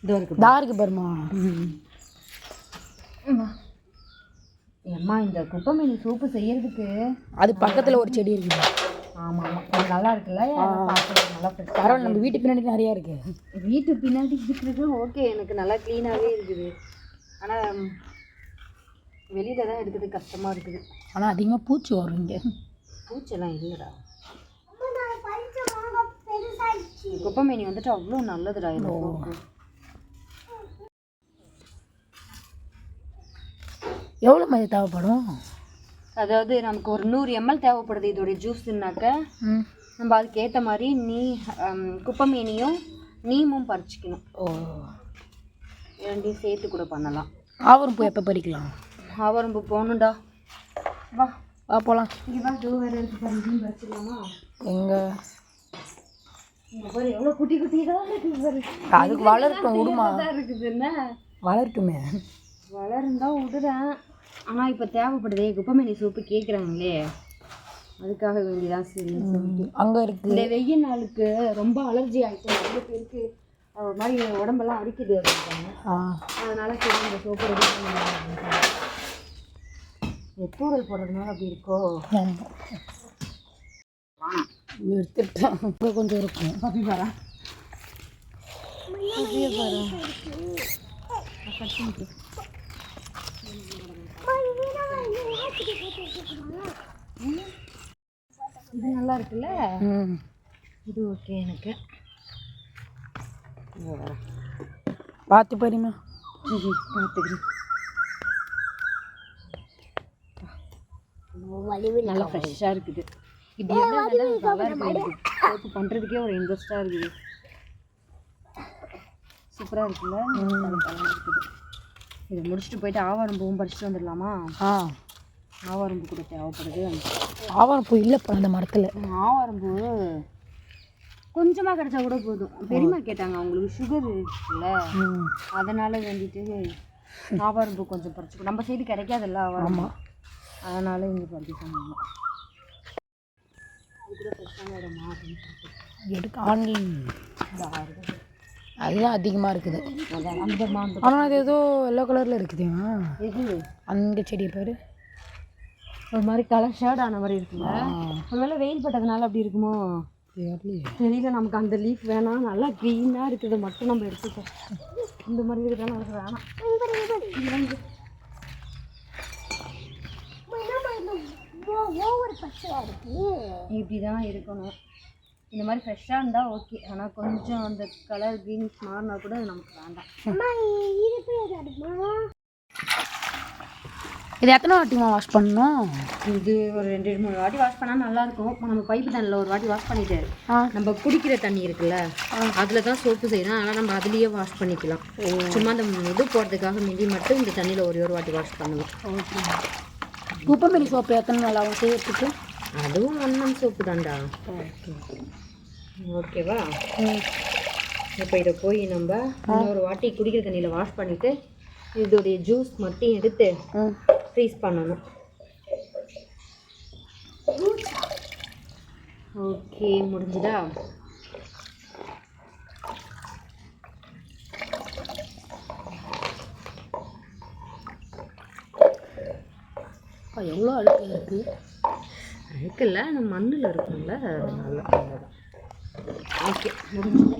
இதோ இருக்கு பாருமா. அம்மா இந்த குப்பைமேனி சோப்பு செய்யறதுக்கு அது பக்கத்தில் ஒரு செடி இருக்குது. ஆமாம் ஆமாம், கொஞ்சம் நல்லா இருக்குல்ல, நல்லா பரவாயில்ல. நம்ம வீட்டு பின்னாடி நிறையா இருக்குது. வீட்டு பின்னாடி இருக்கிறது ஓகே, எனக்கு நல்லா க்ளீனாகவே இருக்குது. ஆனால் வெளியில் தான் எடுக்கிறது கஷ்டமாக இருக்குது. ஆனால் அதிகமாக பூச்சி வரும் இங்கே. பூச்செல்லாம் இல்லைடா. குப்பைமேனி வந்துட்டு அவ்வளோ நல்லதுடா இந்த சோப்பு. எவ்வளோ மாதிரி தேவைப்படும்? அதாவது நமக்கு ஒரு 100 ml தேவைப்படுது இதோடைய ஜூஸ்னாக்க, நம்ம அதுக்கேற்ற மாதிரி குப்பைமேனியும் நீமும் பறிச்சிக்கணும். ஓ, ரெண்டையும் சேர்த்து கூட பண்ணலாம். ஆவரம்பூ எப்போ பறிக்கலாம்? ஆவரம்பூ போகணுண்டா. வா வா போகலாம். இங்கே வா, டூ வேறு இருக்குது பாரு, பறிச்சிக்கலாமா? எங்கே பாரு எவ்வளோ குட்டி குட்டியாக இருக்குது பாரு. அதுக்கு வளரட்டும், விடுமா இருக்குது. என்ன வளரட்டுமே, வளர்ந்தான் விடுறேன். ஆனால் இப்போ தேவைப்படுதே குப்பைமேனி சோப்பு கேட்குறாங்களே, அதுக்காக வேண்டியதான். சரி அங்கே இருக்குது. இந்த வெயில் நாளுக்கு ரொம்ப அலர்ஜி ஆகிட்டு நிறைய பேருக்கு ஒரு மாதிரி உடம்பெல்லாம் அடிக்குது அப்படின்ட்டாங்க. அதனால சரி இந்த சோப்பு ரெடி பண்ண தூரல் போடுறதுனால அப்படி இருக்கோ. எடுத்துட்டேன் கொஞ்சம் இருக்கும். அப்படி பாரா அப்படியே பாரு. இது நல்லா இருக்குல்ல, இது ஓகே. எனக்கு பார்த்து பாருமா. பார்த்துக்கிறேன். நல்லா ஃப்ரெஷ்ஷாக இருக்குது. இப்படி நல்லா இருக்குது. சோப்பு பண்ணுறதுக்கே ஒரு இன்ட்ரெஸ்டாக இருக்குது. சூப்பராக இருக்குல்ல, இருக்குது. இதை முடிச்சுட்டு போயிட்டு ஆவாரம்பூவும் பறிச்சுட்டு வந்துடலாமா? ஆவாரம்பூ கூட தேவைப்படுது. ஆவாரம்பூ இல்லைப்பா அந்த மரத்தில். ஆவாரம்பூ கொஞ்சமாக கிடச்சா கூட போதும். பெரியம்மா கேட்டாங்க, அவங்களுக்கு சுகர் இருக்குல்ல, அதனால் வேண்டிட்டு ஆவாரம்பூ கொஞ்சம் பறிச்சு. நம்ம சைடு கிடைக்காதுல்ல ஆவாரம்பூ, அதனால் இங்கே பறிக்க சொன்னாங்க. அது கூட ஃப்ரெஷ்ஷான இடமா அப்படின்னு எடுக்க ஆன்லைன் அதுதான் அதிகமாக இருக்குது. ஆனால் அது ஏதோ எல்லோ கலரில் இருக்குதுங்க. இது அந்த செடி பேர் ஒரு மாதிரி கலர் ஷேட் ஆன மாதிரி இருக்குங்க. ஒருவேளை வெயில் பட்டதுனால அப்படி இருக்குமோ தெரியல. நமக்கு அந்த லீஃப் வேணாம், நல்லா க்ரீனாக இருக்குது மட்டும் நம்ம எடுத்துப்போம். இந்த மாதிரி இருக்குதானே நமக்கு வேணாம். இப்படி தான் இருக்கணும். இந்த மாதிரி ஃப்ரெஷ்ஷாக இருந்தால் ஓகே. ஆனால் கொஞ்சம் அந்த கலர் க்ரீன்ஸ் மாறினா கூட நமக்கு வேண்டாம். இது எத்தனை வாட்டிமா வாஷ் பண்ணணும்? இது ஒரு 2-3 வாட்டி வாஷ் பண்ணால் நல்லாயிருக்கும். நம்ம பைப்பு தண்ணியில் ஒரு வாட்டி வாஷ் பண்ணிவிட்டு நம்ம குடிக்கிற தண்ணி இருக்குல்ல, அதில் தான் சோப்பு செய்யணும். அதனால் நம்ம அதுலேயே வாஷ் பண்ணிக்கலாம். சும்மா அந்த இது போடுறதுக்காக மீதி மட்டும் இந்த தண்ணியில் ஒரு வாட்டி வாஷ் பண்ணுவோம். ஓகே. குப்பைமேனி சோப்பு எத்தனை நாள் ஆகும் செய்யறதுக்கு? அதுவும் 1 month சோப்பு தான்டா. ஓகே ஓகேவா? இப்போ இதை போய் நம்ம இன்னொரு வாட்டி குடிக்கிற தண்ணியில் வாஷ் பண்ணிவிட்டு இதோடைய ஜூஸ் மட்டும் எடுத்து ஃப்ரீஸ் பண்ணணும். ஓகே, முடிஞ்சுதா? எவ்வளோ அழுக்கு இருக்குது. அழுக்கு இல்லை, நம்ம மண்ணில் இருக்கும்ல, அதனால ஓகே முடிஞ்சுது.